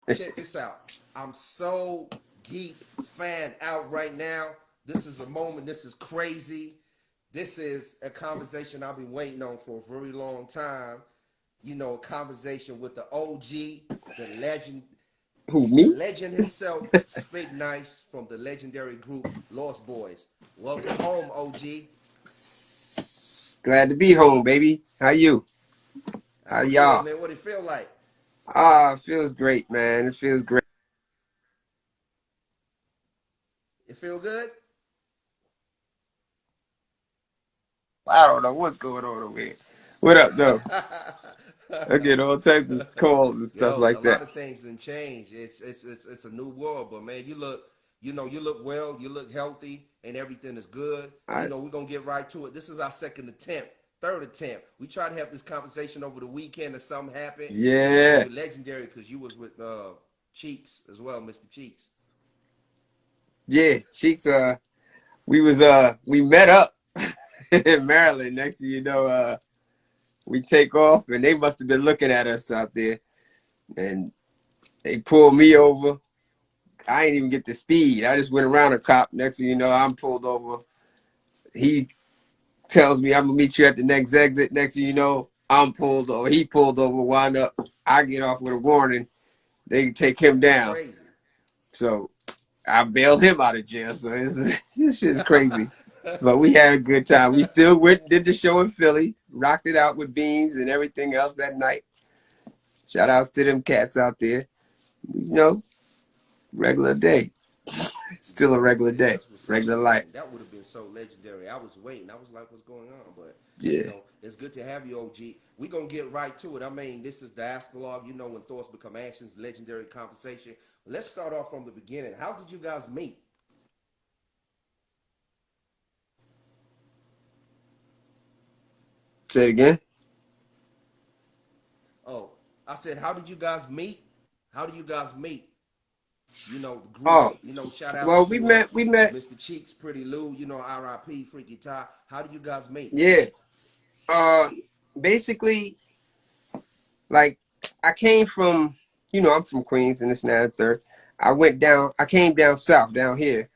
check this out. I'm so geek fan out right now. This is a moment. This is crazy. This is a conversation I've been waiting on for a very long time. You know, a conversation with the OG, the legend, Who, the me? legend himself, Spig Nice from the legendary group Lost Boys. Welcome home, OG. Glad to be home, baby. How you? How I'm good, y'all? man. What it feel like? It feels great, man. It feels great. It feel good? I don't know what's going on over here. What up, though? I get all types of calls and stuff Yo, a like lot that. of things didn't change. It's a new world, but man, you look well, you look healthy, and everything is good. You I know, we're gonna get right to it. This is our second attempt, third attempt. We tried to have this conversation over the weekend, and something happened. It was Yeah, very legendary because you was with Cheeks as well, Mr. Cheeks. yeah. Cheeks. We met up in Maryland. Next thing you know, we take off, and they must have been looking at us out there, and they pulled me over. I ain't even get the speed. I just went around a cop. Next thing you know, I'm pulled over. He tells me I'm gonna meet you at the next exit. Next thing you know, I'm pulled over. He pulled over, wound up. I get off with a warning. They take him That's down. crazy. So I bailed him out of jail. So this shit's crazy. But we had a good time. We still went did the show in Philly, rocked it out with Beans and everything else that night. Shout outs to them cats out there. You know, regular day. Still a regular Yeah, day. that's what's up, Regular life. man. That would have been so legendary. I was waiting. I was like, what's going on? But you Yeah. know, it's good to have you, OG. We're gonna get right to it. I mean, this is the Astrolog, you know, when thoughts become actions, legendary conversation. Let's start off from the beginning. How did you guys meet? Say it again. Oh, I said, how did you guys meet? How do you guys meet? You know, the group, Oh, you know, shout outs well, we to met. We met. Mr. Cheeks, Pretty Lou, you know, RIP, Freaky Ty. How do you guys meet? Yeah. Uh, Basically, like I came from, I'm from Queens and this and that and the third. I came down south, down here,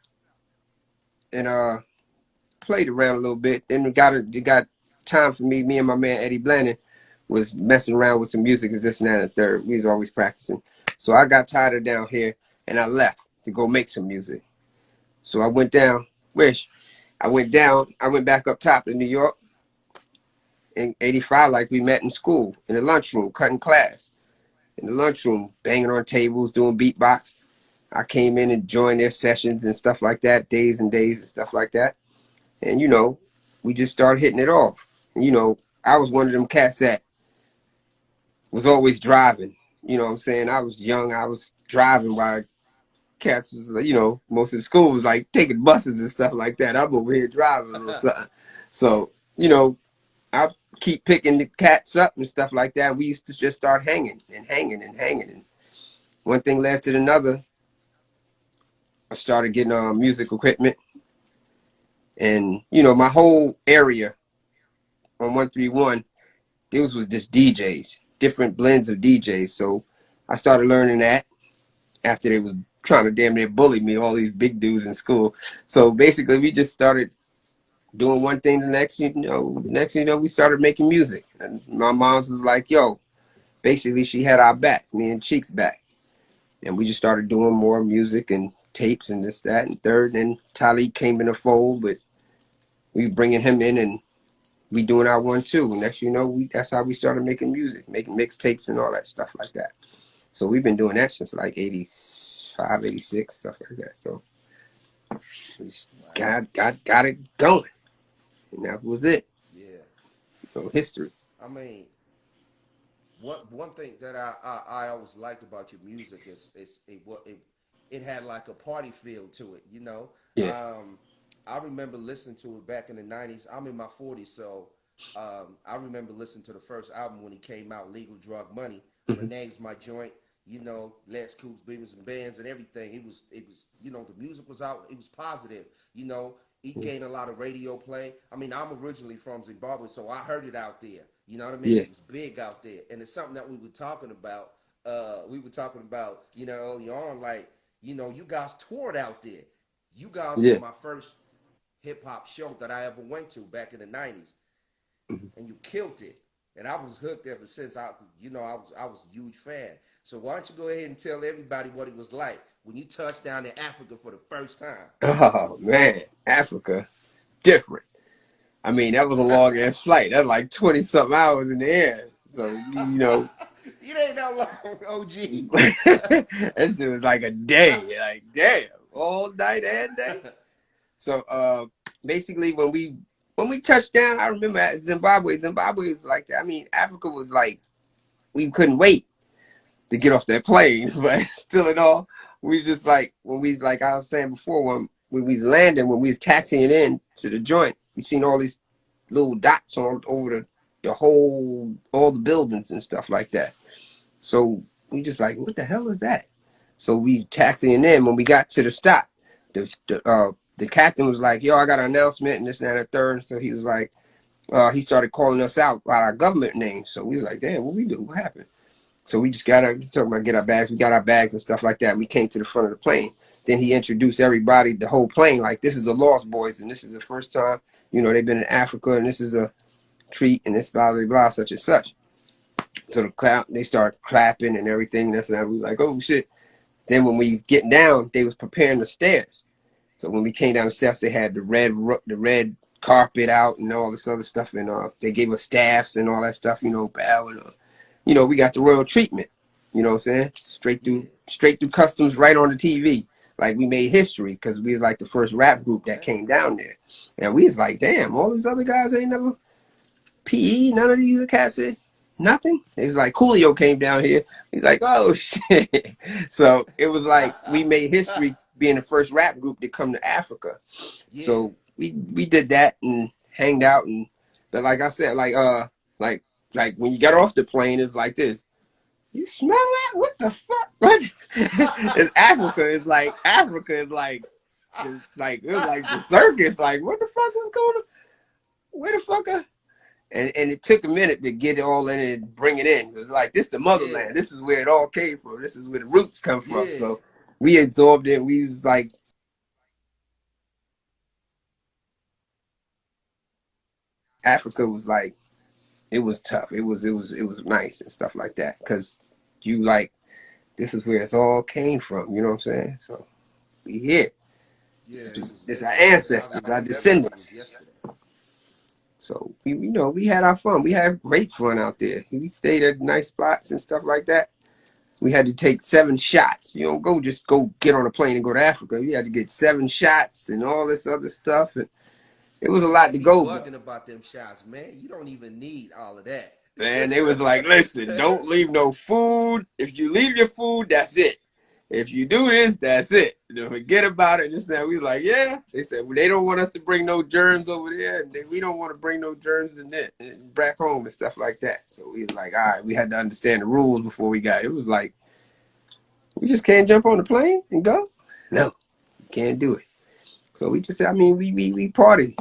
and played around a little bit. Then it got time for me. Me and my man Eddie Blandon was messing around with some music and this and that and the third. We was always practicing. So I got tired of down here and I left to go make some music. So I went down, I went back up top to New York in 85 like we met in school, in the lunchroom, cutting class. In the lunchroom, banging on tables, doing beatbox. I came in and joined their sessions and stuff like that, days and days and stuff like that. And we just started hitting it off. And, I was one of them cats that was always driving. You know what I'm saying? I was young, I was driving while cats was, most of the school was like taking buses and stuff like that. I'm over here driving or something. So, I keep picking the cats up and stuff like that. We used to just start hanging and hanging and hanging. And one thing led to another. I started getting music equipment, and my whole area on 131, these was just DJs, different blends of DJs. So I started learning that after they was trying to damn near bully me, all these big dudes in school. So basically, we just started doing one thing. The next thing you know, we started making music. And my mom's was like, "Yo," basically, she had our back, me and Cheeks back, and we just started doing more music and tapes and this, that, and third. And Talib came in the fold, but we bringing him in and we doing our one too. And next, that's how we started making music, making mixtapes and all that stuff like that. So we've been doing that since like 85, 86, stuff like that. So we just Wow. got it going, and that was it. Yeah. So history. I mean, one thing that I always liked about your music is it had like a party feel to it, you know. Yeah. Um, I remember listening to it back in the '90s. I'm in my '40s, so I remember listening to the first album when he came out, Legal Drug Money. My Hmm. name's my joint, you know, Les Coops, Beamers and Bands and everything. It was you know, the music was out. It was positive, you know. It gained a lot of radio play. I mean, I'm originally from Zimbabwe, so I heard it out there. You know what I mean? Yeah. It was big out there, and it's something that we were talking about we were talking about, early on, like, you guys toured out there. You guys were Yeah. my first hip hop show that I ever went to back in the '90s, Mhm. and you killed it. And I was hooked ever since. I was a huge fan. So why don't you go ahead and tell everybody what it was like when you touched down in Africa for the first time? Oh man, Africa, different. I mean, that was a long ass flight. That's like 20 something hours in the air. So, It ain't that long, OG. that shit was like a day. Like, damn, all night and day. So, basically, when we touched down, I remember at Zimbabwe. Zimbabwe was like that. I mean, Africa was like we couldn't wait to get off that plane, but still, in all, we just like when we like I was saying before when we was landing, when we was taxiing in to the joint, we seen all these little dots all over the whole all the buildings and stuff like that. So we just like, what the hell is that? So we taxiing in. When we got to the stop, the captain was like, yo, I got an announcement and this and that and the third. So he was like, he started calling us out by our government name. So we was like, damn, what we do? What happened? So we just got our talking about get our bags. We got our bags and stuff like that. We came to the front of the plane. Then he introduced everybody, the whole plane, like this is the Lost Boys, and this is the first time, they've been in Africa, and this is a treat, and this blah blah blah, such and such. So they start clapping and everything. That's and we was like, oh shit. Then when we getting down, they was preparing the stairs. So when we came down the steps, they had the red carpet out and all this other stuff, and they gave us staffs and all that stuff, bow and we got the royal treatment. You know what I'm saying? Yeah. Straight through customs, right on the TV. Like we made history because we was like the first rap group that Okay. came down there, and we was like, damn, all these other guys ain't never PE. None of these cats said nothing. It's like Coolio came down here. He's like, oh shit. So it was like we made history being the first rap group to come to Africa. Yeah. So we did that and hanged out but like I said, like when you get off the plane, it's like this. You smell that? What the fuck? What? It's Africa is like it was like the circus. Like what the fuck was going on? Where the fuck? And it took a minute to get it all in and bring it in. It was like this the Yeah. motherland. This is where it all came from. This is where the roots come from. Yeah. So we absorbed it. We was like Africa was like it was tough. It was nice and stuff like that because you like this is where it's all came from. You know what I'm saying? So we here. Yeah. It was This our legendary. I ancestors, our told that brother descendants. this yesterday. So we had our fun. We had great fun out there. We stayed at nice spots and stuff like that. We had to take 7 shots. You don't just go get on a plane and go to Africa. You had to get 7 shots and all this other stuff. And it was a lot They to be go. But bugging about them shots, man. You don't even need all of that. man, they was like, listen, don't leave no food. If you leave your food, that's it. If you do this, that's it. Forget about it. Just now, we was like, yeah. They said well, they don't want us to bring no germs over there, and we don't want to bring no germs in there back home and stuff like that. So we was like, all right, we had to understand the rules before we got. It was like we just can't jump on the plane and go. No, can't do it. So we just, I mean, we party,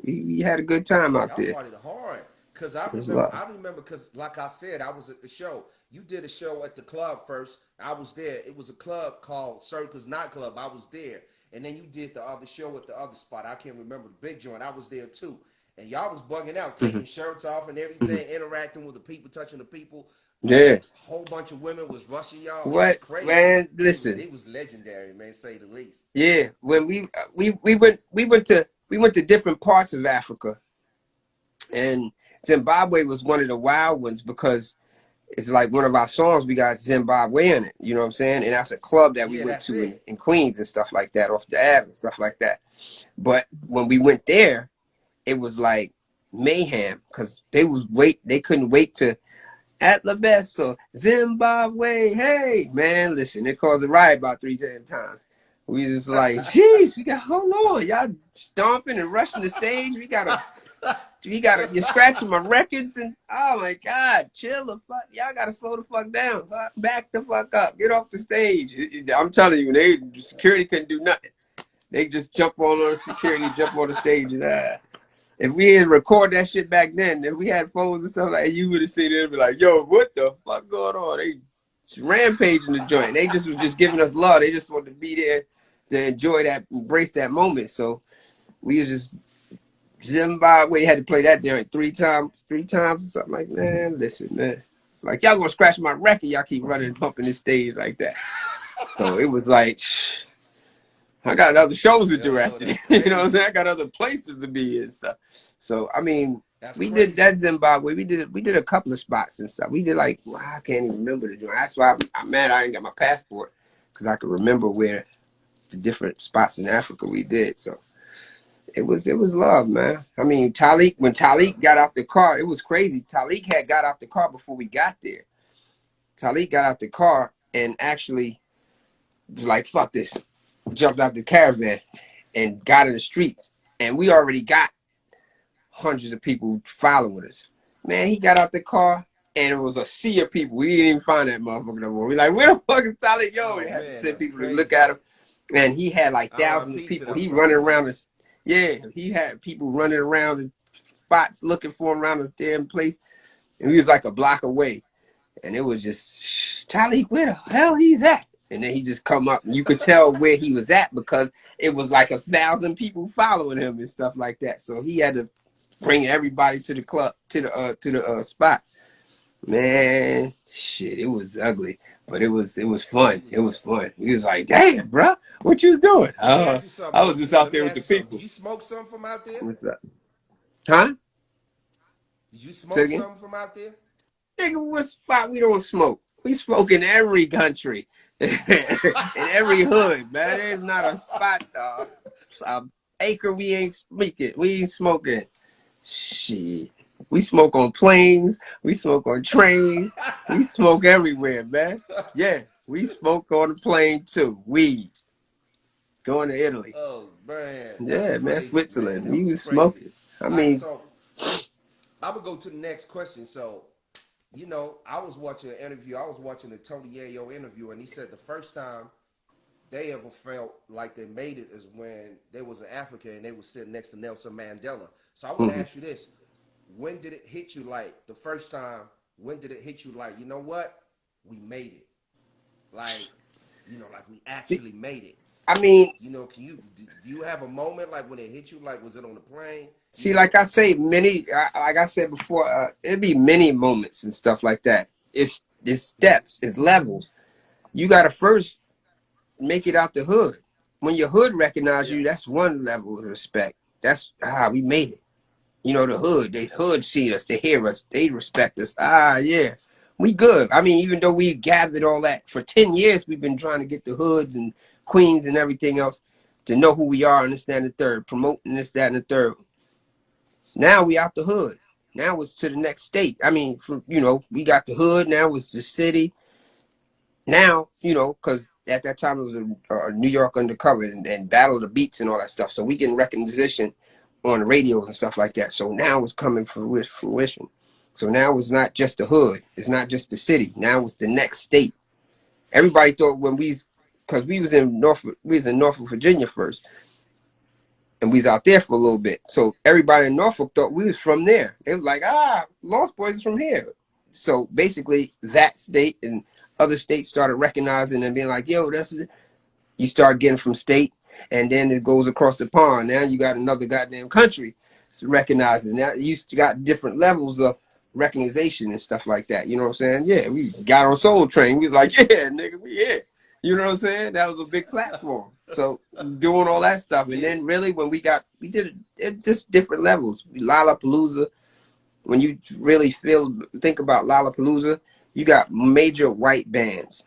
we had a good time out Y'all there. partied hard. Cause It was love. I remember cause like I said, I was at the show. You did a show at the club first. I was there. It was a club called Circus Nightclub. I was there. And then you did the other show at the other spot. I can't remember the big joint. I was there too. And y'all was bugging out, taking shirts off and everything, interacting with the people, touching the people. Yeah. Whole bunch of women was rushing y'all. It was What crazy. man? Listen. It was legendary, man, say the least. Yeah. When we went to different parts of Africa, and Zimbabwe was one of the wild ones because it's like one of our songs. We got Zimbabwe in it. You know what I'm saying? And that's a club that we Yeah, went that's to it. in Queens and stuff like that, off the Ave and stuff like that. But when we went there, it was like mayhem because they couldn't wait to at La Beso, Zimbabwe. Hey, man, listen, it caused a riot about 3 damn times. We just like, jeez, we got hold on, y'all stomping and rushing the stage. You're scratching my records and oh my God, chill the fuck, y'all gotta slow the fuck down, back the fuck up, get off the stage. I'm telling you, the security couldn't do nothing. They just jump on the security, jump on the stage, and if we had recorded that shit back then, if we had phones and stuff like that, you would have seen it and be like, yo, what the fuck going on? They rampaging the joint. They just was just giving us love. They just wanted to be there to enjoy that, embrace that moment. So we was just Zimbabwe had to play that there like three times or something like, man, listen, man. It's like, y'all gonna scratch my record, y'all keep running and pumping this stage like that. So it was like, I got other shows to do after this. You know what I'm saying? I got other places to be and stuff. So I mean, we did that Zimbabwe. We did a couple of spots and stuff. We did like, well, I can't even remember the joint. That's why I'm mad I didn't got my passport, because I could remember where the different spots in Africa we did. So it was love, man. I mean, when Talik got out the car, it was crazy. Talik had got out the car before we got there. Talik got out the car and actually was like, fuck this. Jumped out the caravan and got in the streets. And we already got hundreds of people following us. Man, he got out the car and it was a sea of people. We didn't even find that motherfucker no more. We like, where the fuck is Talik? Yo, we had to send people to look at him. And he had like thousands of people. He running around us. Yeah, he had people running around in spots looking for him around this damn place. And he was like a block away. And it was just, Talik, where the hell he's at? And then he just come up and you could tell where he was at because it was like 1,000 people following him and stuff like that. So he had to bring everybody to the club, to the spot. Man, shit, it was ugly. But it was fun. It was fun. He was like, damn, bro, what you was doing? I was just out there with the people. Did you smoke something from out there? What's up? Huh? Did you smoke something from out there? Nigga, what spot we don't smoke? We smoke in every country. In every hood, man. There's not a spot, an acre we ain't smoking. Shit. We smoke on planes. We smoke on trains. We smoke everywhere, man. Yeah, we smoke on the plane too. Weed. Going to Italy. Oh, man. Yeah, man. Switzerland. We was smoking. I mean. So, I would go to the next question. So, you know, I was watching an interview. I was watching the Tony Yayo interview, and he said the first time they ever felt like they made it is when they was in Africa and they was sitting next to Nelson Mandela. So I want to ask you this. When did it hit you like the first time? When did it hit you like, you know what? We made it. Like, you know, like we actually made it. I mean, you know, do you have a moment like when it hit you? Like, was it on the plane? See, like I say, like I said before, it'd be many moments and stuff like that. It's steps, it's levels. You gotta first make it out the hood. When your hood recognize you, that's one level of respect. That's we made it. You know, the hood see us, they hear us, they respect us. Yeah, we good. I mean, even though we gathered all that for 10 years, we've been trying to get the hoods and queens and everything else to know who we are and this, that, and the third, promoting this, that, and the third. Now we out the hood. Now it's to the next state. I mean, we got the hood. Now it's the city. Now, because at that time it was a New York undercover and Battle of the Beats and all that stuff. So we getting recognition on the radios and stuff like that. So now it's coming for fruition. So now it's not just the hood. It's not just the city. Now it's the next state. Everybody thought because we was in Norfolk Virginia first. And we was out there for a little bit. So everybody in Norfolk thought we was from there. They was like, Lost Boys is from here. So basically that state and other states started recognizing and being like, yo, you start getting from state and then it goes across the pond. Now you got another goddamn country recognizing. Now you got different levels of recognition and stuff like that. You know what I'm saying? Yeah, we got on Soul Train. We was like, yeah, nigga, we here. You know what I'm saying? That was a big platform. So doing all that stuff. And then really when we did it just different levels. Lollapalooza, when you really think about Lollapalooza, you got major white bands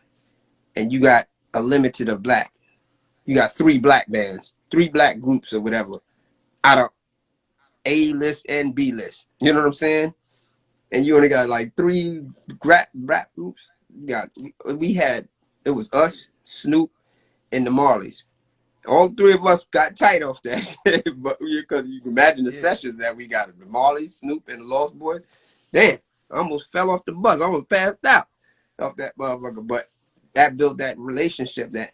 and you got a limited of black. You got 3 black bands, 3 black groups or whatever out of A list and B list. You know what I'm saying? And you only got like 3 rap groups. It was us, Snoop, and the Marleys. All 3 of us got tight off that shit, but because you can imagine the sessions that we got. The Marleys, Snoop, and the Lost Boys. Damn, I almost fell off the bus. I almost passed out off that motherfucker. But that built that relationship that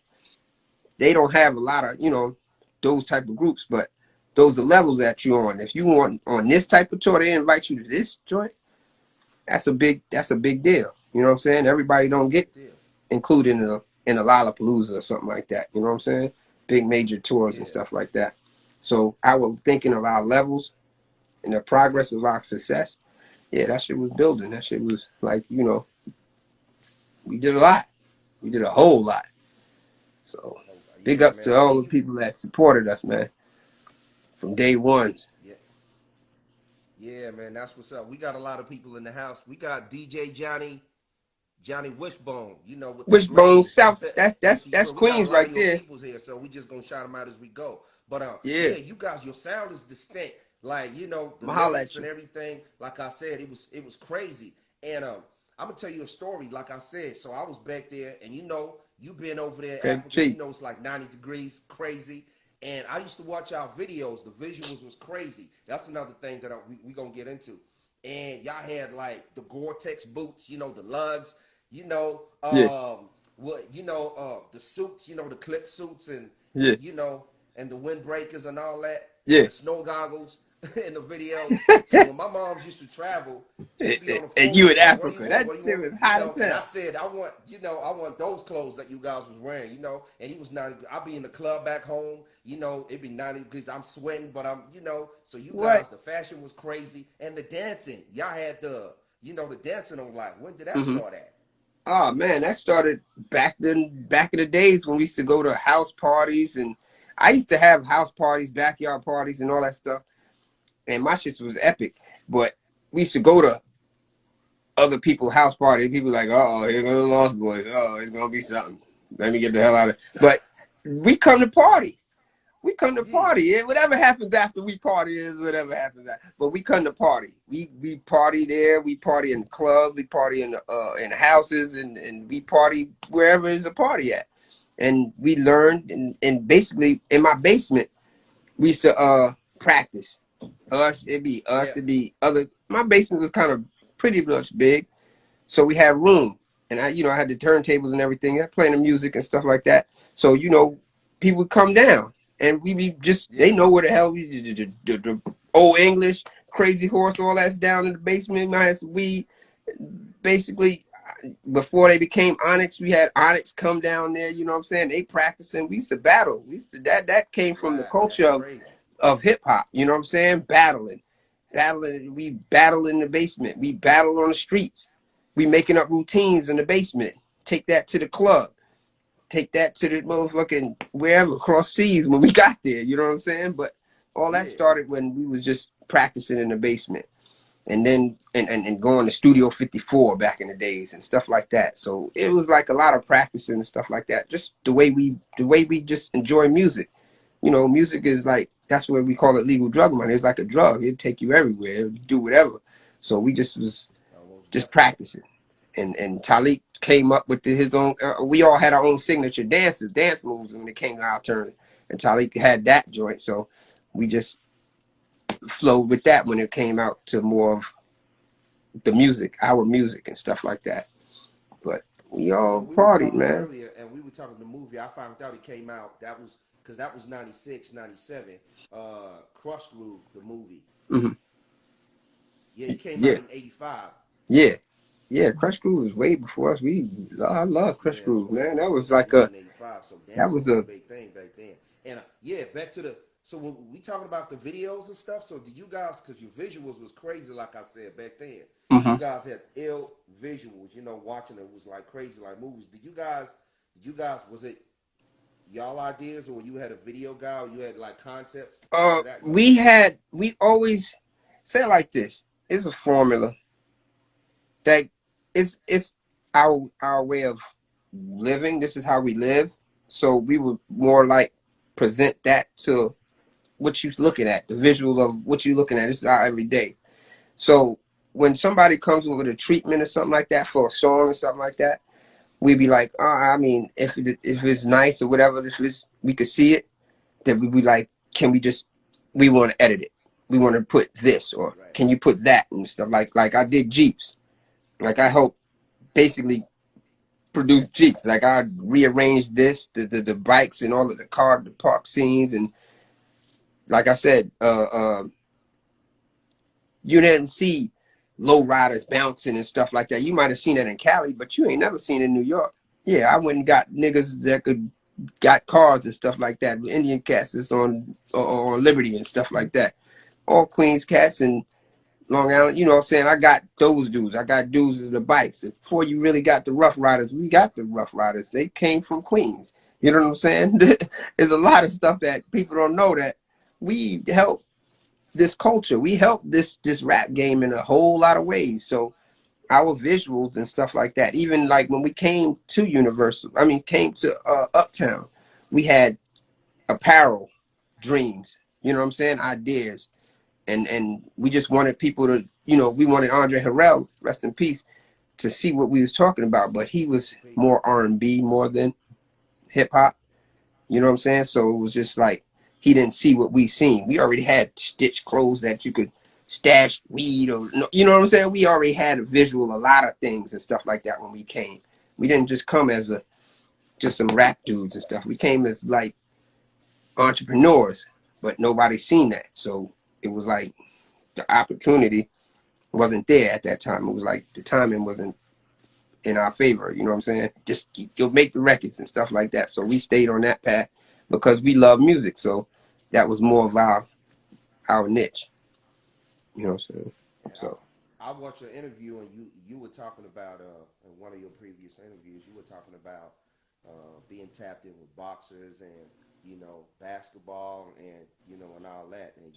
they don't have a lot of, those type of groups. But those are levels that you're on. If you want on this type of tour, they invite you to this joint. That's a big deal. You know what I'm saying? Everybody don't Big get deal. included in a Lollapalooza or something like that. You know what I'm saying? Big major tours and Yeah. stuff like that. So I was thinking of our levels and the progress of our success. Yeah, that shit was building. That shit was like, we did a lot. We did a whole lot. So Oh, big yeah, ups man. to all Hey, the people that supported us, man, from day one. yeah, yeah, man. That's what's up. We got a lot of people in the house. We got DJ Johnny Wishbone, with the Wishbone dreads, South. That's MC that's Trill. We got a Queens lot right of your there. peoples here, so we just gonna shout them out as we go. But Yeah. yeah, you guys, your sound is distinct. Like the I'ma holla lyrics at and you. everything. Like I said, it was crazy. And I'm gonna tell you a story. Like I said, so I was back there, and you been over there, in Okay, Africa. Chief. It's like 90 degrees, crazy. And I used to watch our videos. The visuals was crazy. That's another thing that we gonna get into. And y'all had like the Gore-Tex boots, the lugs, you know, Yeah. the suits, the clip suits Yeah. and the windbreakers and all that, and Yeah. the snow goggles in the videos. So when my moms used to travel, she'd be on the And phone you in with me like, "What do you Africa. want? That What do you shit want?" was hot as And I hell. said, I want those clothes that you guys was wearing, And he was not. I'll be in the club back home, it'd be 90 degrees. I'm sweating, but So you What? guys, the fashion was crazy, and the dancing. Y'all had the dancing on live. When did that Mm-hmm. start at? Oh man, that started back in the days when we used to go to house parties, and I used to have house parties, backyard parties, and all that stuff. And my shit was epic. But we used to go to other people's house parties. People like, oh, here go the Lost Boys. Oh, it's gonna be something. Let me get the hell out of it. But we come to party. We come to Yeah, party. Yeah, whatever happens after we party is whatever happens after. But we come to party. We party there. We party in the club. We party in the houses, and we party wherever there's a party at. And we learned, and basically in my basement, we used to practice. yeah, It'd be other. My basement was kind of pretty much big, so we had room, and I had the turntables and everything, I playing the music and stuff like that. So people would come down, and we be just yeah, they know where the hell the old English, Crazy Horse, all that's down in the basement. We had some weed. Basically, before they became Onyx, we had Onyx come down there. You know what I'm saying? They practicing. We used to battle. We used to that came from the wow, that's culture crazy. of hip hop. You know what I'm saying? Battling. We battle in the basement. We battle on the streets. We making up routines in the basement. Take that to the club. Take that to the motherfucking wherever across seas when we got there. You know what I'm saying? But all that Yeah, started when we was just practicing in the basement, and then and going to Studio 54 back in the days and stuff like that. So it was like a lot of practicing and stuff like that. Just the way we just enjoy music. Music is like, that's what we call it, legal drug money. It's like a drug. It'd take you everywhere. It'd do whatever. So we just was most just definitely. practicing. And Talik came up with his own. We all had our own signature dance moves when it came to our turn. And Talik had that joint, so we just flowed with that when it came out to more of the music, our music and stuff like that. But we all Well, we were partied, talking man. earlier, and we were talking the movie. I found out it came out. That was because that was 96, 97. Crush Groove, the movie. Hmm. Yeah, it came out Yeah, in 85. yeah, yeah. Crush Groove was way before us. I love Crush Yeah, it's Groove, way man. That before. was So like we a in 85. So that dancing was was a a big thing back then. And yeah, back to the. So when we talking about the videos and stuff, so do you guys, because your visuals was crazy, like I said back then, you hmm guys had ill visuals. Watching it was like crazy, like movies. Was it y'all ideas, or you had a video guy, or you had like concepts? How did that go? we always say it like this. It's a formula that it's our way of living. This is how we live. So we would more like present that to what you're looking at, the visual of what you're looking at. This is our everyday. So when somebody comes with a treatment or something like that for a song or something like that, we'd be like, I mean, if it's nice or whatever, if it's we could see it, then we'd be like, can we just we want to edit it. We want to put this, or Right. can you put that and stuff like I did Jeeps. Like I helped basically produce Jeeps. Like I rearranged this, the bikes and all of the car, the park scenes, and like I said, you didn't see low riders bouncing and stuff like that. You might have seen that in Cali, but you ain't never seen it in New York. Yeah, I went and got niggas that could got cars and stuff like that. Indian cats that's on Liberty and stuff like that. All Queens cats and Long Island. You know what I'm saying? I got those dudes. I got dudes with the bikes. And before you really got the Rough Riders, we got the Rough Riders. They came from Queens. You know what I'm saying? There's a lot of stuff that people don't know that we help this culture. We help this rap game in a whole lot of ways. So our visuals and stuff like that. Even like when we came to Universal, I mean, came to Uptown, we had apparel dreams. You know what I'm saying? Ideas, and we just wanted people to, we wanted Andre Harrell, rest in peace, to see what we was talking about. But he was Big. more R&B more than hip hop. You know what I'm saying? So it was just like he didn't see what we seen. We already had stitched clothes that you could stash weed or, you know what I'm saying? We already had a visual, a lot of things and stuff like that when we came. We didn't just come as just some rap dudes and stuff. We came as like entrepreneurs, but nobody seen that. So it was like the opportunity wasn't there at that time. It was like the timing wasn't in our favor. You know what I'm saying? Just you'll make the records and stuff like that. So we stayed on that path because we love music. So that was more of our niche. You know what I'm saying? Yeah, So I watched your interview and you were talking about in one of your previous interviews you were talking about being tapped in with boxers and basketball and and all that and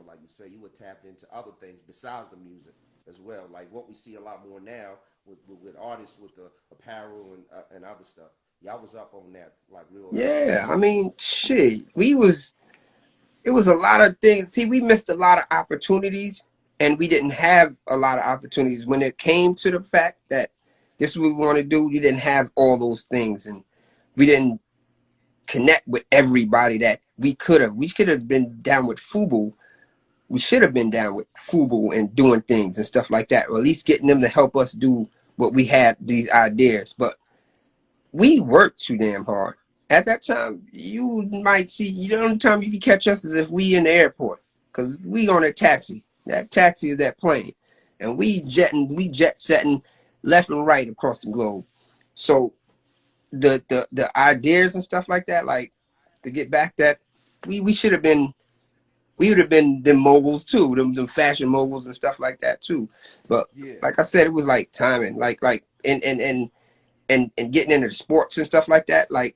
like you say you were tapped into other things besides the music as well, like what we see a lot more now with artists with the apparel and other stuff. Y'all was up on that like real early yeah, I on. mean, shit, it was a lot of things. See, we missed a lot of opportunities, and we didn't have a lot of opportunities when it came to the fact that this is what we want to do. We didn't have all those things, and we didn't connect with everybody that we could have. We could have been down with Fubu. We should have been down with Fubu and doing things and stuff like that, or at least getting them to help us do what we had these ideas. But we worked too damn hard. At that time, you might see, the only time you can catch us is if we in the airport, because we on a taxi. That taxi is that plane. And we jet setting left and right across the globe. So the ideas and stuff like that, like to get back that, we should have been, we would have been them moguls too, them fashion moguls and stuff like that too. But Yeah, like I said, it was like timing, and getting into the sports and stuff like that, like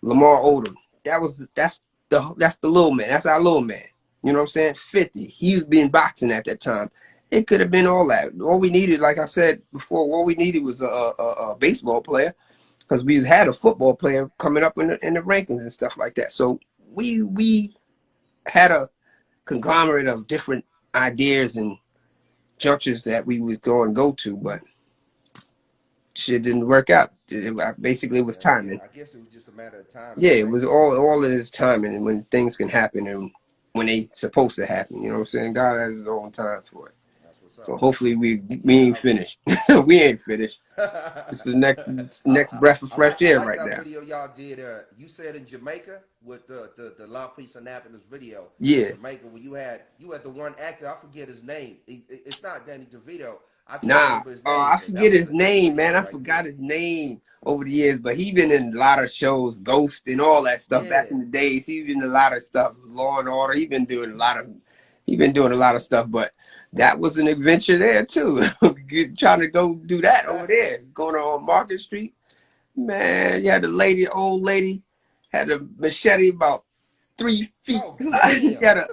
Lamar Odom. That's the little man. That's our little man. You know what I'm saying? 50. He was being boxing at that time. It could have been all that. All we needed, like I said before, all we needed was a baseball player because we had a football player coming up in the rankings and stuff like that. So we had a conglomerate of different ideas and junctures that we was going to go to, but shit didn't work out. Basically, it was yeah. timing. I guess it was just a matter of timing, Yeah, it right? was all of his timing and when things can happen and when they supposed to happen. You know what I'm saying? God has his own time for it. That's what's So up. hopefully we Yeah, ain't finished. We ain't finished. This is the next breath of fresh I air like right that now. video y'all did. You said in Jamaica with the La Peace and Happiness video in Yeah. Jamaica where you had the one actor, I forget his name. It's not Danny DeVito. I can't Nah. remember his I name, and that forget was his the name, man. video I right there. forgot his name over the years, but he been in a lot of shows, Ghost and all that stuff back Yeah, in the days. He been in a lot of stuff, Law and Order. He been doing a lot of stuff, but that was an adventure there too. Trying to go do that over there, going on Market Street. Man, you had old lady, had a machete about 3 feet. oh He damn.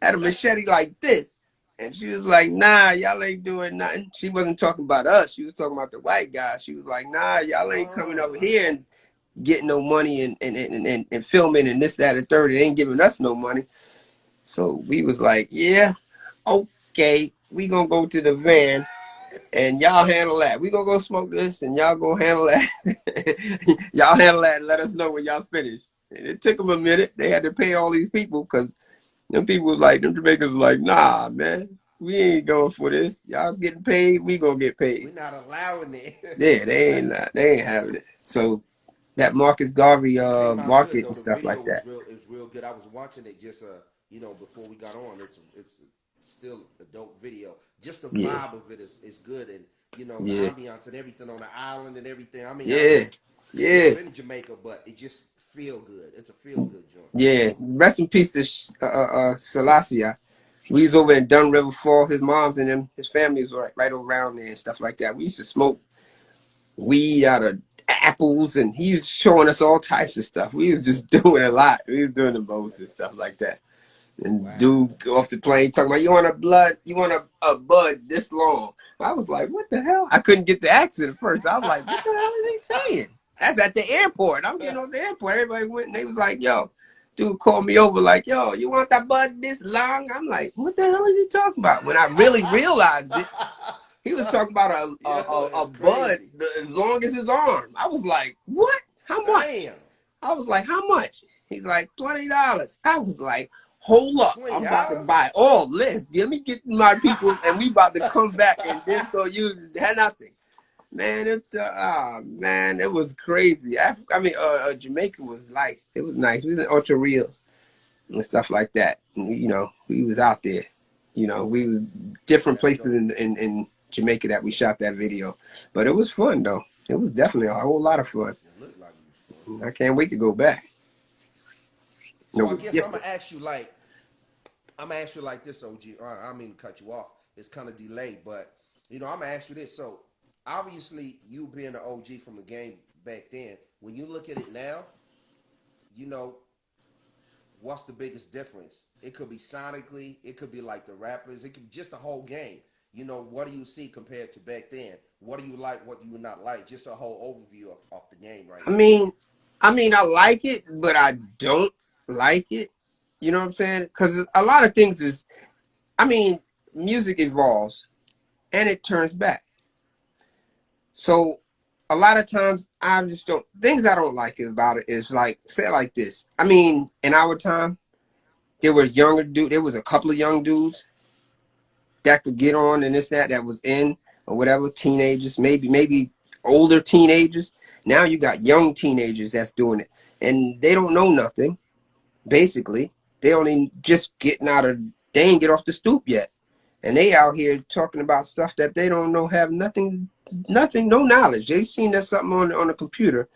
had a machete like this. And she was like, nah, y'all ain't doing nothing. She wasn't talking about us. She was talking about the white guy. She was like, nah, y'all ain't coming over Oh, here and getting no money and filming and this, that, and third. It ain't giving us no money. So we was like, yeah, okay, we gonna go to the van and y'all handle that. We gonna go smoke this and y'all go handle that. Y'all handle that and let us know when y'all finish. And it took them a minute. They had to pay all these people because them people was like, them Jamaicans was like, nah, man, we ain't going for this. Y'all getting paid, we gonna get paid. we're not allowing Yeah, it. they ain't having it. So that Marcus Garvey It came out good market though. and The stuff video like was that. real. It was real good. I was watching it just before we got on. It's still a dope video. Just the Yeah, vibe of it is good, and the yeah, ambiance and everything on the island and everything. I mean, I yeah, ain't yeah, never been to Jamaica, but it just feel good. It's a feel good joint. yeah. Rest in peace to Selassie. We was over in Dunn River Fall. His mom's and him, his family was right around there and stuff like that. We used to smoke weed out of apples, and he was showing us all types of stuff. We was just doing a lot. We was doing the most and stuff like that. And Wow. dude go off the plane talking about, you want a bud this long. I was like, what the hell? I couldn't get the accent at first. I was like, what the hell is he saying? That's at the airport. I'm getting off the airport. Everybody went and they was like, yo, dude called me over like, yo, you want that bud this long? I'm like, what the hell is he talking about? When I really realized it, he was talking about Yo, a it's bud crazy. as long as his arm. I was like, what? How much? Damn. I was like, how much? He's like, $20. I was like, hold up. twenty I'm about to dollars. buy all this. Let me get my people, and we about to come back and then go use nothing. Man, man, it was crazy. Jamaica was nice. It was nice. We was in Ocho Rios and stuff like that. And, we was out there. We was different That's places dope. in Jamaica that we shot that video. But it was fun though. It was definitely a whole lot of fun. It looked like it was fun. I can't wait to go back. It So I was guess different. I'm gonna ask you like this, OG. I don't mean to cut you off. It's kind of delayed, but I'm gonna ask you this. So obviously, you being the OG from the game back then, when you look at it now, you know what's the biggest difference? It could be sonically, it could be like the rappers, it could be just the whole game. What do you see compared to back then? What do you like? What do you not like? Just a whole overview of the game right I now. mean, I like it, but I don't like it. You know what I'm saying? Because a lot of things I mean, music evolves and it turns back. So a lot of times I just don't, things I don't like about it is like, say it like this. I mean, in our time, there was a couple of young dudes that could get on and that was in or whatever, teenagers, maybe older teenagers. Now you got young teenagers that's doing it. And they don't know nothing, basically. They only just getting they ain't get off the stoop yet. And they out here talking about stuff that they don't know, have nothing, no knowledge. They've seen that something on a computer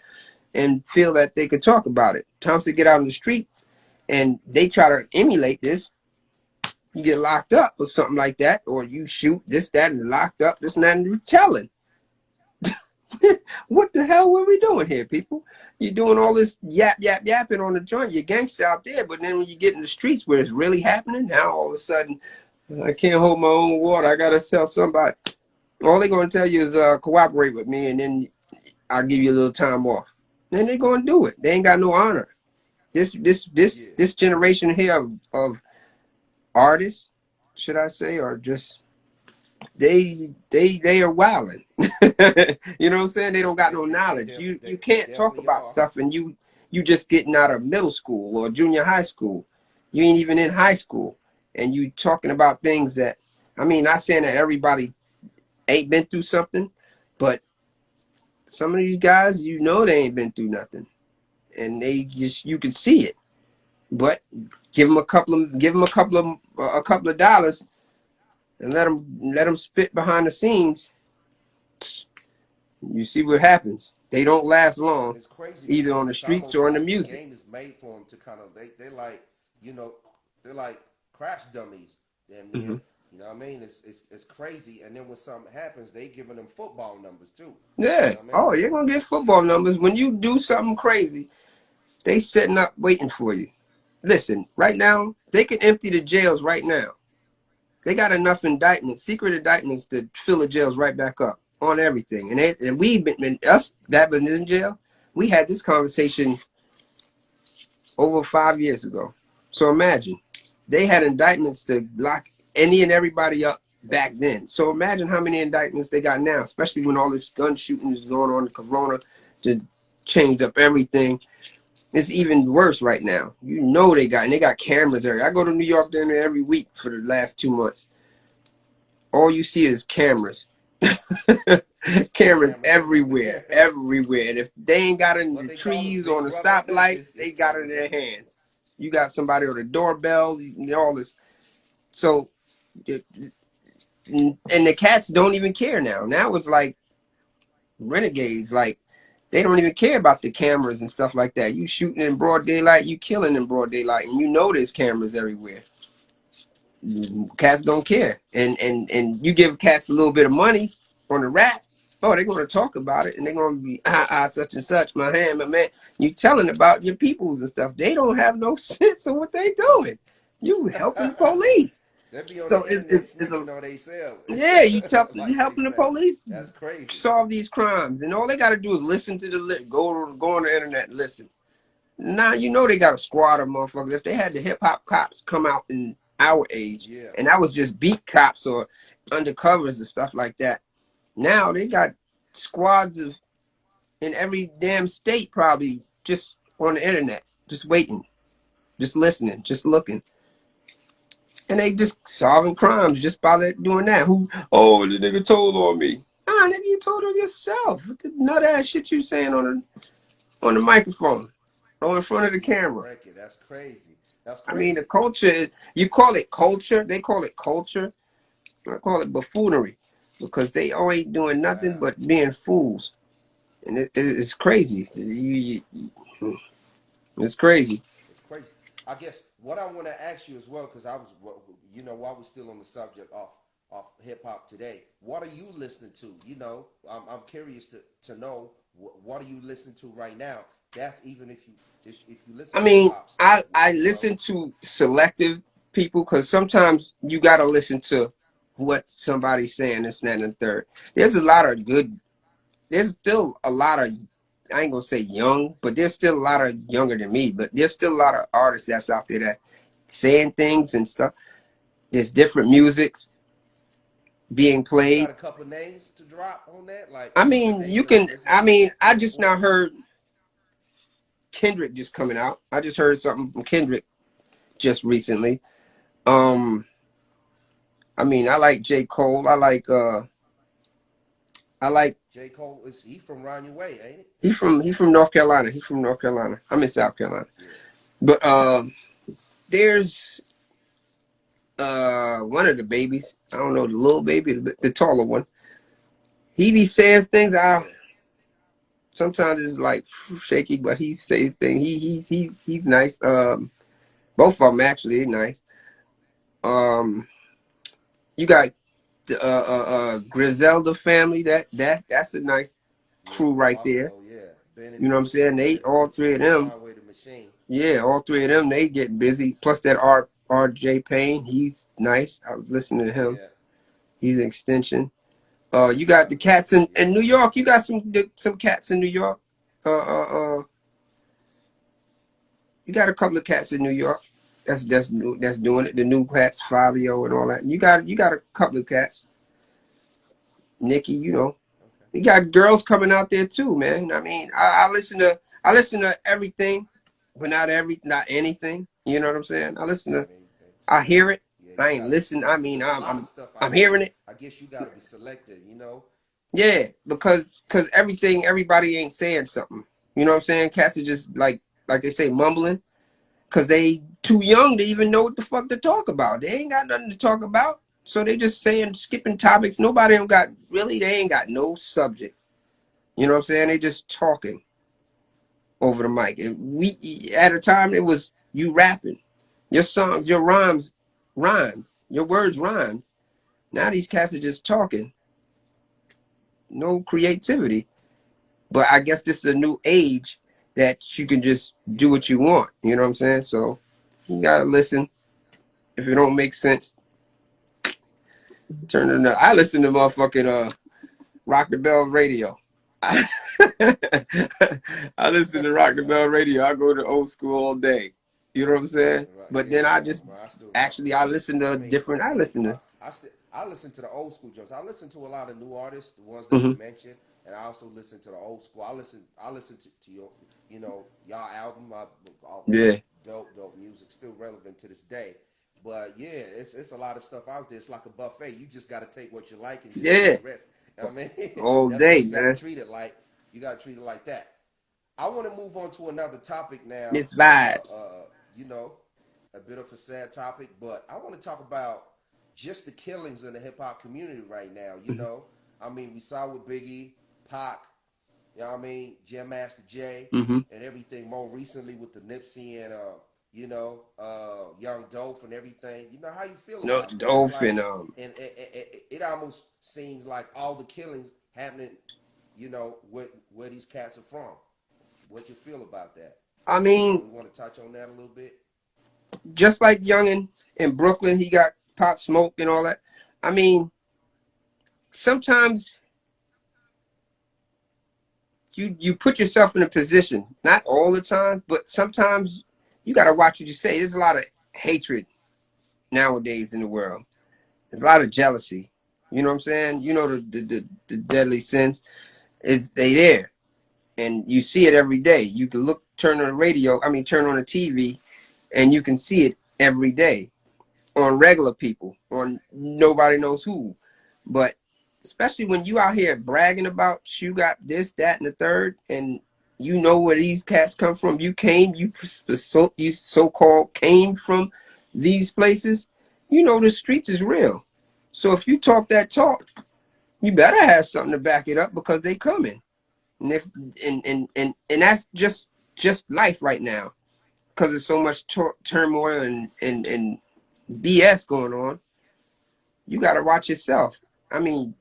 and feel that they could talk about it. Times they get out in the street and they try to emulate this, you get locked up or something like that, or you shoot this, that, and locked up, this and that, and you're telling. What the hell were we doing here, people? You're doing all this yapping on the joint. You're gangster out there, but then when you get in the streets where it's really happening, now all of a sudden, I can't hold my own water. I gotta sell somebody. All they're gonna tell you is cooperate with me, and then I'll give you a little time off. Then they're gonna do it. They ain't got no honor. This this this Yeah. this generation here of artists, should I say, or just they are wilding. You know what I'm saying? They don't got no knowledge. You They can't talk definitely about are. stuff and you just getting out of middle school or junior high school. You ain't even in high school. And you talking about things that, I mean, not saying that everybody ain't been through something, but some of these guys, they ain't been through nothing. And you can see it. But give them a couple of dollars and let them spit behind the scenes. You see what happens. They don't last And long, it's crazy either on because the it's streets almost or in the like the music. game is made for them to kind of they like you know they're like crash dummies damn near. Hmm. You know what I mean? It's crazy. And then when something happens, they giving them football numbers too. You Yeah. know what I mean? Oh, you're So gonna get football numbers when you do something crazy. They setting up waiting for you. Listen, right now they can empty the jails right now. They got enough indictments, secret indictments, to fill the jails right back up on everything. And we've been us that been in jail. We had this conversation over 5 years ago. So imagine they had indictments to lock any and everybody up back then. So imagine how many indictments they got now, especially when all this gun shooting is going on, the corona to change up everything. It's even worse right now. They got cameras there. I go to New York there every week for the last 2 months. All you see is cameras. Cameras cameras everywhere, everywhere. everywhere. And if they ain't got it in What the they call us trees big on the brother. stoplight, It's they got it in cameras their everywhere. hands. You got somebody on the doorbell, all this. So, and the cats don't even care now. Now it's like renegades. Like they don't even care about the cameras and stuff like that. You shooting in broad daylight, you killing in broad daylight, and you know there's cameras everywhere. Cats don't care, and you give cats a little bit of money on the rap. Oh, they're going to talk about it, and they're going to be such and such, my hand, my man. You telling about your peoples and stuff. They don't have no sense of what they doing. You helping the police. They be on So the internet snitching on themselves. yeah, you Like they helping the say. police That's crazy. solve these crimes, and all they got to do is listen to go on the internet and listen. Now you know they got a squad of motherfuckers. If they had the hip hop cops come out in our age, Yeah. and that was just beat cops or undercovers and stuff like that. Now they got squads of in every damn state, probably just on the internet, just waiting, just listening, just looking. And they just solving crimes just by doing that. Who? Oh, the nigga told on me. Nah, nigga, you told on yourself. What the nut ass shit you saying on the microphone or in front of the camera? Record. That's crazy. That's I mean, the crazy. culture is, you call it culture. They call it culture. I call it buffoonery because they all ain't doing nothing Wow. but being fools. And it's crazy. It's crazy. It's crazy. I guess what I want to ask you as well, because I was, while we're still on the subject of hip hop today, what are you listening to? I'm curious to know what are you listening to right now. That's even if you listen I to hip mean, hop I still, I listen to selective people because sometimes you gotta listen to what somebody's saying. This, and that, and the third. There's a lot of good. There's still a lot of. I ain't gonna say young, but there's still a lot of younger than me. But there's still a lot of artists that's out there that saying things and stuff. There's different musics being You got played. a couple of names to drop on that, like I some mean, you names that you can. listen I to mean, I just before. now heard Kendrick just coming out. I just heard something from Kendrick just recently. Um, I mean, I like J. Cole. I like J. Cole is he from Round Your Way, ain't it? he from North Carolina. He's from North Carolina. I'm in South Carolina. Yeah. But there's one of the babies. I don't know the little baby, the taller one. He be saying things. I Yeah. sometimes it's like shaky, but he says things. He's nice. Both of them actually nice. Um, you got the Griselda family. That's a nice Yeah, crew from right there. Buffalo, yeah. Benny You know what I'm Bruce saying? and They Benny all Bruce, three of man, them. Conway the Machine. Yeah, all three of them. They get busy. Plus that RJ Payne. He's nice. I was listening to him. Yeah. He's an extension. You Yes, got the sir. cats Yeah. in New York. You got some cats in New York. You got a couple of cats in New York. That's doing it. The new cats, Fabio and all that. You got a couple of cats. Nikki, Okay. you got girls coming out there too, man. I mean, I listen to everything, but not anything. You know what I'm saying? Not anything. I hear it. Yeah, I you ain't got to be listening. I selective. mean, There's a lot of stuff I'm out there. hearing it. I guess you got to be selective. Yeah, because everybody ain't saying something. You know what I'm saying? Cats are just like they say mumbling because they too young to even know what the fuck to talk about. They ain't got nothing to talk about, so they just saying skipping topics. Nobody don't got really. They ain't got no subject. You know what I'm saying? They just talking over the mic. And we at a time it was you rapping, your songs, your rhyme, your words rhyme. Now these cats are just talking, no creativity. But I guess this is a new age that you can just do Yeah. what you want. You know what I'm saying? So you gotta listen. If it don't make sense, turn it up. I listen to motherfucking Rock the Bell radio. I listen to Rock the Bell radio. I go to old school all day. You know what I'm saying? Right. But then Yeah. I just I still rock actually with I that. listen I to mean, different. I listen to. I listen to the old school jokes. I listen to a lot of new artists, the ones that you Hmm. mentioned, and I also listen to the old school. I listen to your y'all album. Yeah, Dope music, still relevant to this day. But yeah, it's a lot of stuff out there. It's like a buffet. You just got to take what you like and just leave yeah, the rest. I mean, all that's what day, you got to man. treat it like. You got to treat it like that. I want to move on to another topic now. It's vibes. you know, a bit of a sad topic, but I want to talk about just the killings in the hip hop community right now. You know, I mean, we saw with Biggie, Pac, you know what I mean, Jam Master Jay, Mm-hmm. and everything. More recently with the Nipsey and Young Dolph and everything. You know how you feel No, about that? It's like, Dolphin. and it almost seems like all the killings happening, where these cats are from. What you feel about that? I mean, We want to touch on that a little bit. just like Youngin in Brooklyn, he got Pop Smoke and all that. I mean, sometimes you put yourself in a position, not all the time, but sometimes you got to watch what you say. There's a lot of hatred nowadays in the world. There's a lot of jealousy. You know what I'm saying? You know the deadly sins is they there, and you see it every day. You can turn on the radio. I mean, turn on the TV, and you can see it every day on regular people, on nobody knows who. But especially when you out here bragging about you got this, that, and the third, and you know where these cats come from. You so-called came from these places. You know the streets is real. So if you talk that talk, you better have something to back it up because they coming. And if and that's just life right now because there's so much turmoil and BS going on. You got to watch yourself. I mean,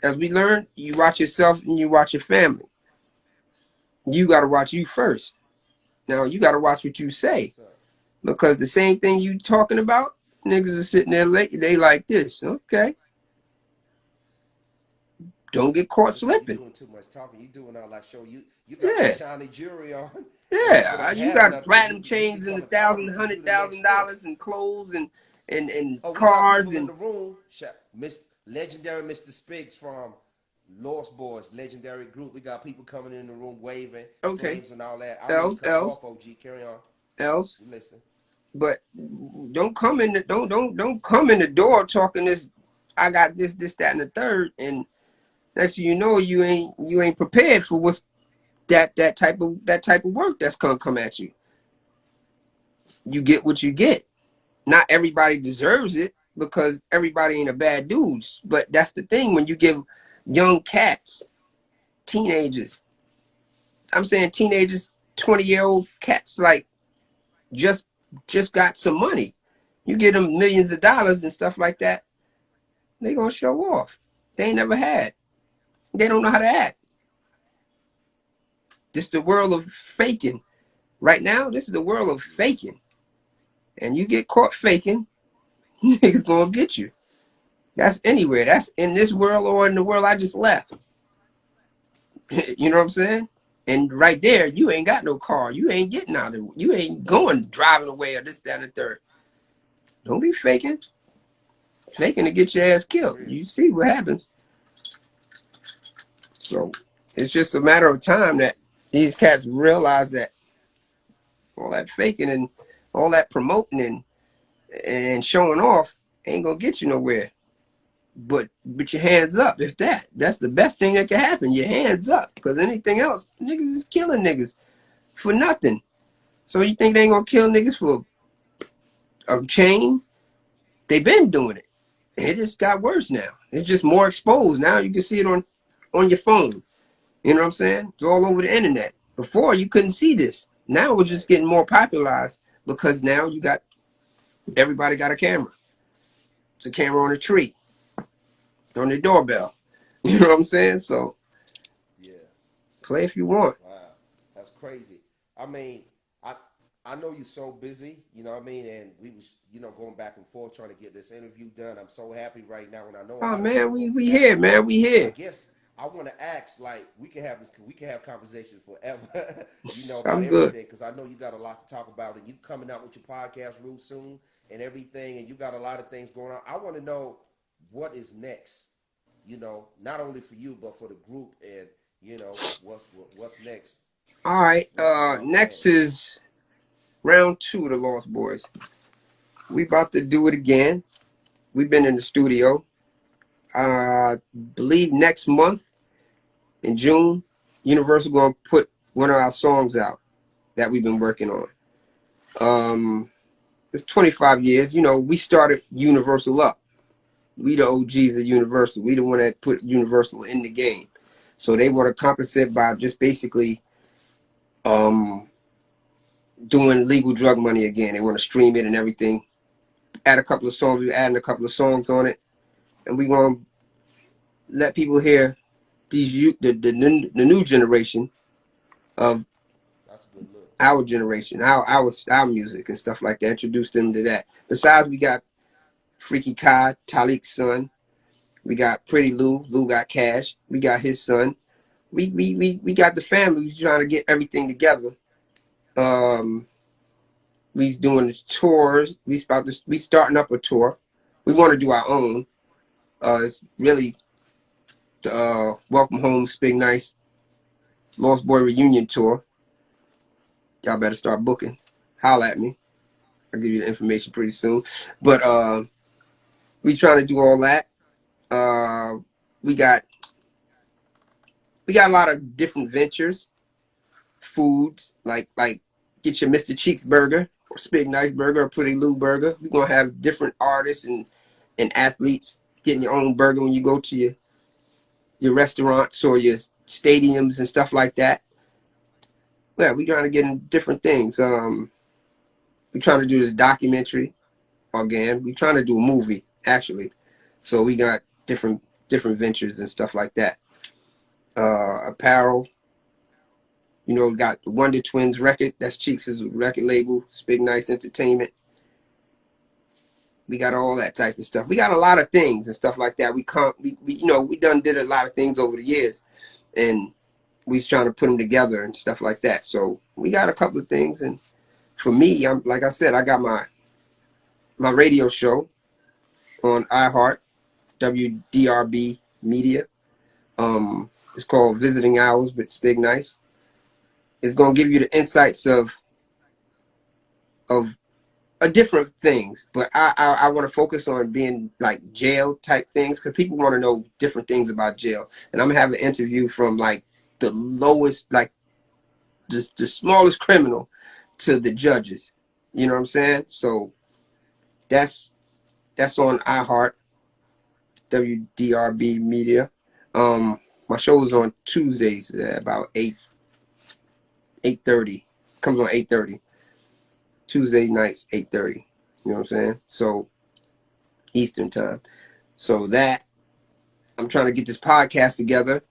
as we learned, you watch yourself and you watch your family. You got to watch you first. Now you got to watch what you say What's up? because the same thing you talking about, niggas are sitting there late. They like this. Okay, don't get caught Listen, you slipping. doing too much talking. You doing all that show. You got that Yeah, shiny jewelry on, and people yeah. don't You have got nothing. platinum You chains and become entitled to you the next whip. $100,000 and clothes and Oh, we got cars people in and the room. Legendary Mr. Spiggs from Lost Boys, legendary group. We got people coming in the room waving, okay. flames and all that. I don't mean to Else, cut you else, off, OG. Carry on. else. We listen. But don't come in the don't come in the door talking this. I got this, that, and the third, and next thing you know, you ain't prepared for what's that type of work that's gonna come at you. You get what you get. Not everybody deserves it because everybody ain't a bad dudes. But that's the thing when you give young cats, teenagers. I'm saying teenagers, 20-year-old cats like just just got some money. You get them millions of dollars and stuff like that, they gonna show off. They ain't never had. They don't know how to act. This is the world of faking. Right now, this is the world of faking. And you get caught faking, niggas gonna get you. That's anywhere. That's in this world or in the world I just left. You know what I'm saying? And right there, you ain't got no car. You ain't getting out of it. You ain't going driving away or this, that, and the third. Don't be faking. Faking to get your ass For killed. real. You see what happens. So it's just a matter of time that these cats realize that all that faking and all that promoting and showing off ain't gonna get you nowhere. But your hands up, if that's the best thing that can happen. Your hands up, because anything else, niggas is killing niggas for nothing. So you think they ain't gonna kill niggas for a chain? They been doing it. It just got worse now. It's just more exposed now. You can see it on your phone. You know what I'm saying? It's all over the internet. Before you couldn't see this. Now we're just Right. getting more popularized because now you got everybody got a camera. It's a camera on a tree, on the doorbell. You know what I'm saying? So Yeah. play if you want. Wow. That's crazy. I mean, I I know you're so busy, you know what I mean? And we was, going back and forth trying to get this interview done. I'm so happy right now, and I know a Oh lot of man, people we gonna be we here, happy. man. We But I here. guess I want to ask, like, we can have conversation forever, about I'm good. everything, because I know you got a lot to talk about, and you coming out with your podcast real soon and everything, and you got a lot of things going on. I want to know what is next, not only for you but for the group, and what's next. All right. What you got Next planned? is round two of the Lost Boys. We about to do it again. We've been in the studio. Believe next month in June, Universal gonna put one of our songs out that we've been working on. Um, it's 25 years. You know, we started Universal up. We the OGs of Universal. We the one that put Universal in the game. So they want to compensate by just basically um, doing legal drug money again. They want to stream it and everything. Add a couple of songs. We're adding a couple of songs on it, and we want to let people hear these the new generation of That's a good look. our generation, our music and stuff like that. Introduce them to that. Besides, we got Freaky Kai, Talik's son. We got Pretty Lou. Lou got Cash. We got his son. We got the family. We trying to get everything together. Um, we doing the tours. We starting up a tour. We want to do our own. It's really the Welcome Home Spig Nice Lost Boy Reunion Tour. Y'all better start booking. Holla at me. I'll give you the information pretty soon. But we trying to do all that. Uh, we got a lot of different ventures, foods like get your Mr. Cheeks burger or Spig Nice burger or Pretty Lou burger. We're gonna have different artists and athletes getting your own burger when you go to your restaurants or your stadiums and stuff like that. Yeah, we're trying to get in different things. We're trying to do this documentary again. We're trying to do a movie actually. So we got different ventures and stuff like that. Apparel. You know, we got the Wonder Twins record. That's Cheeks' record label. Spig Nice Entertainment. We got all that type of stuff. We got a lot of things and stuff like that. We you know, we did a lot of things over the years, and we was trying to put them together and stuff like that. So we got a couple of things. And for me, I'm like I said, I got my radio show on iHeart, WDRB Media. It's called Visiting Hours with Spig Nice. It's gonna give you the insights of different things, but I want to focus on being like jail type things because people want to know different things about jail. And I'm gonna have an interview from like the lowest, like the smallest criminal to the judges. You know what I'm saying? So that's on iHeart, WDRB Media. My show is on Tuesdays at about 8:30. Comes on 8:30. Tuesday nights 8:30. You know what I'm saying? So Eastern time. So that I'm trying to get this podcast together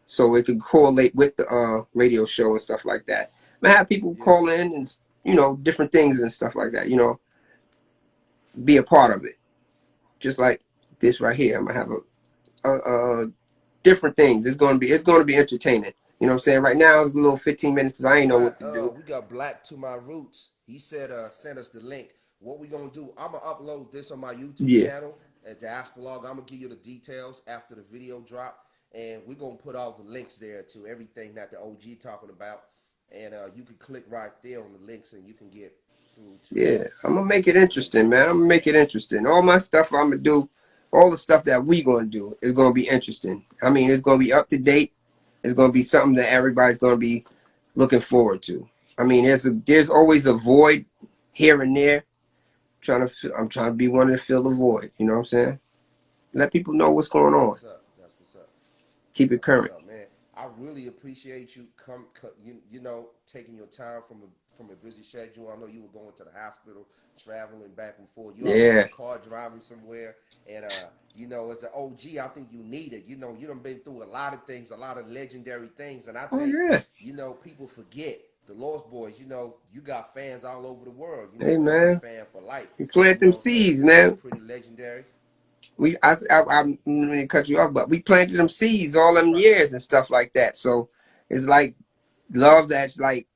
so it could correlate with the radio show and stuff like that. I have people Yeah. call in and you know different things and stuff like that. You know, be a part of it. Just like this right here, I'm gonna have a different things. It's gonna be entertaining. You know what I'm saying? Right now it's a little 15 minutes because I ain't know what to do. We got Black to My Roots. He said send us the link. What we gonna do, I'm gonna upload this on my YouTube Yeah, channel at Diaspolog. I'm gonna give you the details after the video drop, and we're gonna put all the links there to everything that the OG talking about. And you can click right there on the links and you can get through to yeah. I'm gonna make it everything interesting, going man. I'm on. gonna make it interesting. All my stuff I'm gonna do, all the stuff that we gonna do is gonna be interesting. I mean, it's gonna be up to date. It's gonna be something that everybody's gonna be looking forward to. I mean, there's always a void here and there. I'm trying to be one to fill the void. You know what I'm saying? Let people know what's going That's on. what's up. That's what's up. Keep it That's what's current. up, man. I really appreciate you you know, taking your time from a busy schedule. I know you were going to the hospital, traveling back and forth. You always in Yeah. the car driving somewhere, and you know, as an OG, I think you need it. You know, you done been through a lot of things, a lot of legendary things, and I Oh think yeah. you know people forget the Lost Boys. You know, you got fans all over the world. You Hey know, they'll be man, fan for life. we plant You them know, so seeds, this was man. pretty legendary. I'm going to cut you off, but we planted them seeds all them That's right. years and stuff like that. So it's like love that's like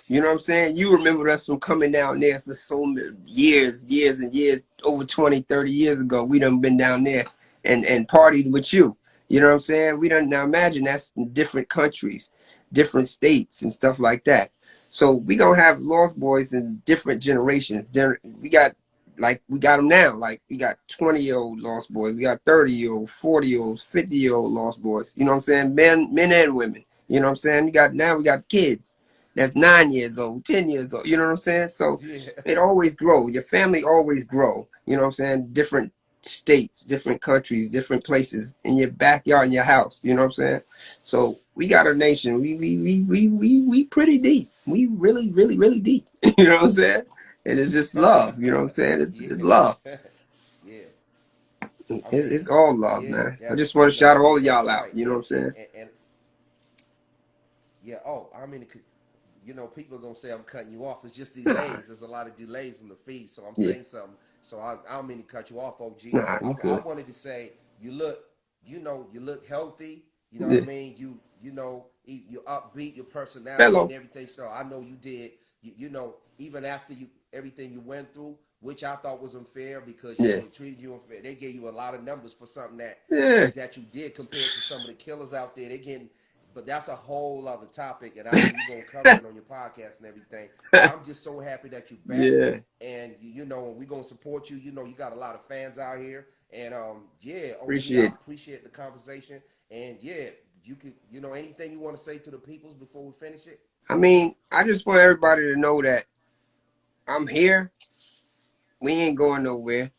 you know what I'm saying? You remember us from coming down there for so many years and years, over 20, 30 years ago. We done been down there and partied with you. You know what I'm saying? We done now imagine that's in different countries, different states and stuff like that. So we gonna have Lost Boys in different generations. We got them now. Like we got 20-year-old Lost Boys, we got 30-year-old, 40-year-olds, 50-year-old Lost Boys. You know what I'm saying? Men and women. You know what I'm saying? We got kids. that's 9 years old, 10 years old. You know what I'm saying? So Yeah. it always grow. Your family always grow. You know what I'm saying? Different states, different countries, different places in your backyard, in your house. You know what I'm saying? So we got a nation. We pretty deep. We really, really, really deep. You know what I'm saying? And it's just love. You know what I'm saying? It's love. Yeah. Yeah. I It's mean, all love, yeah, man. I that's just want to shout all of that's y'all out. right. You know what I'm saying? And yeah. Oh, I mean, people are gonna say I'm cutting you off. It's just Nah, delays. There's a lot of delays in the feed, so I'm yeah, saying something. So I don't mean to cut you off, OG. nah, you I good. wanted to say you look, you look healthy. You know what I Yeah. mean? You upbeat, your personality and Hello. everything. So I know you did. Even after you everything you went through, which I thought was unfair because Yeah, they treated you unfair. They gave you a lot of numbers for something yeah. that you did compared to some of the killers out there. They getting but that's a whole other topic, and I know you're gonna cover it on your podcast and everything. But I'm just so happy that you're back, Yeah, and we're gonna support you. You got a lot of fans out here, and yeah, OG, I appreciate it. appreciate the conversation, and yeah, you can, anything you want to say to the peoples before we finish it. I mean, I just want everybody to know that I'm here. We ain't going nowhere.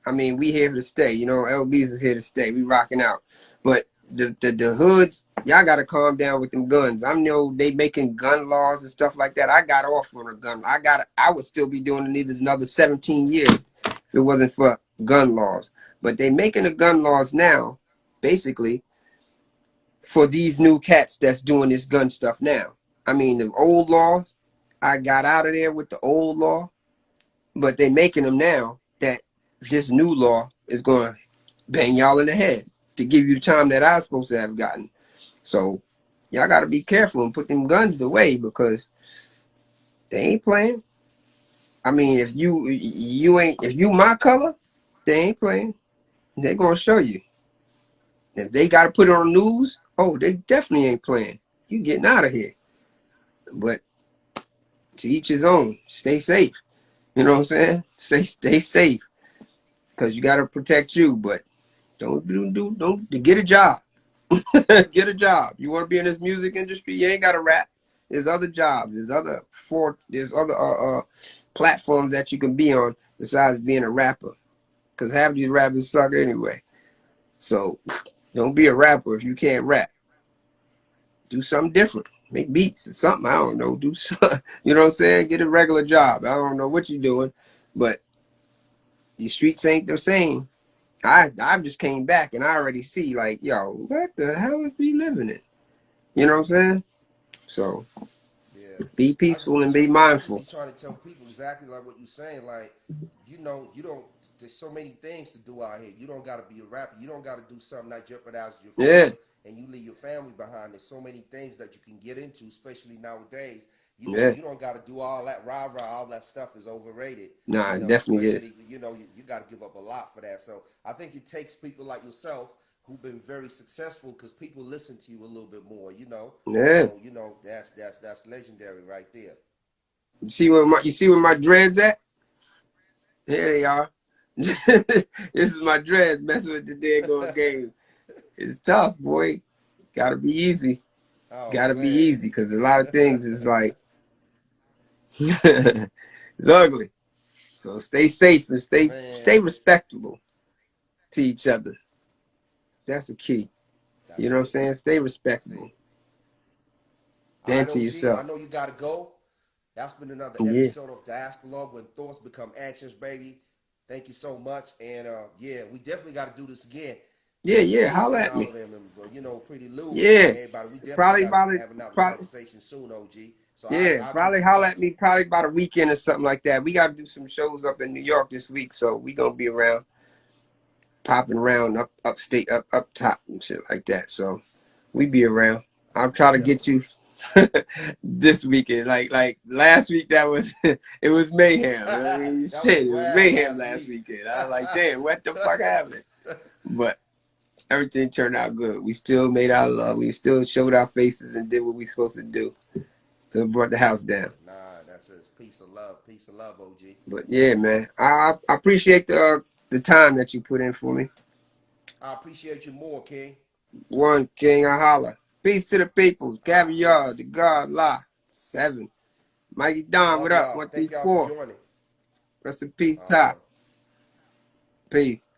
I mean, we here to stay. You know, LB's is here to stay. We rocking out. But the hoods, y'all gotta calm down with them guns. I know they making gun laws and stuff like that. I got off on a gun. I would still be doing it another 17 years if it wasn't for gun laws. But they making the gun laws now, basically, for these new cats that's doing this gun stuff now. I mean, the old laws, I got out of there with the old law, but they making them now that this new law is going to bang y'all in the head to give you the time that I was supposed to have gotten. So y'all got to be careful and put them guns away because they ain't playing. I mean, if you my color, they ain't playing. They gonna show you. If they got to put it on the news, oh, they definitely ain't playing. You getting out of here. But to each his own. Stay safe. You know what I'm saying? Stay safe because you got to protect you. But don't get a job. Get a job. You want to be in this music industry? You ain't got to rap. There's other jobs. There's other platforms that you can be on besides being a rapper. Because half of these rappers suck anyway. So don't be a rapper if you can't rap. Do something different. Make beats or something. I don't know. Do something. You know what I'm saying? Get a regular job. I don't know what you're doing, but the streets ain't the same. I just came back and I already see like, yo, what the hell is we living in? You know what I'm saying? So Yeah. be peaceful and be mindful. I just be trying to tell people exactly like what you're saying. Like, you don't. There's so many things to do out here. You don't got to be a rapper. You don't got to do something that jeopardizes your Yeah, future and you leave your family behind. There's so many things that you can get into, especially nowadays. yeah. You don't got to do all that rah rah. All that stuff is overrated. Nah, it definitely is. Especially you got to give up a lot for that. So I think it takes people like yourself who've been very successful because people listen to you a little bit more. Yeah. So that's legendary right there. You see where my dreads at? Here they are. This is my dreads messing with the dead going game. It's tough, boy. Gotta be easy. Oh Gotta be man. easy because a lot of things is like it's ugly. So stay safe and stay Man, respectable to each other. That's the key. You that's know what I'm it. saying? Stay That's respectable. it. All Then right, to OG. I yourself. know you gotta go. That's been another Yeah. episode of Diaspora When Thoughts Become Actions, baby. Thank you so much. And yeah, we definitely got to do this again. Yeah, Big yeah. Peace Holla and at all me. of them, and Pretty Lou Yeah. and everybody. We definitely Probably got to about it. have another Probably conversation soon, OG. So yeah. I'll keep Probably in holla at touch. me probably about a weekend or something like that. We gotta do some shows up in New York this week, so we gonna be around, popping around upstate, up top and shit like that. So we be around. I'll try Most to get definitely. you this weekend. Like last week, that was it was mayhem. I mean, That was shit, it was wild mayhem last last week. weekend. I was like, damn, what the fuck happened? But everything turned out good. We still made our love. We still showed our faces and did what we supposed to do. Still brought the house Yeah, down. nah, that's it. Peace of love, OG. But yeah, man, I appreciate the time that you put in for me. I appreciate you more, King. One King, I holla. Peace to the peoples. All right, Caviar, peace. the God, La. 7. Mikey Don, what Love up? y'all. Thank y'all for 134. joining. Rest in peace, All right. Ty. Peace.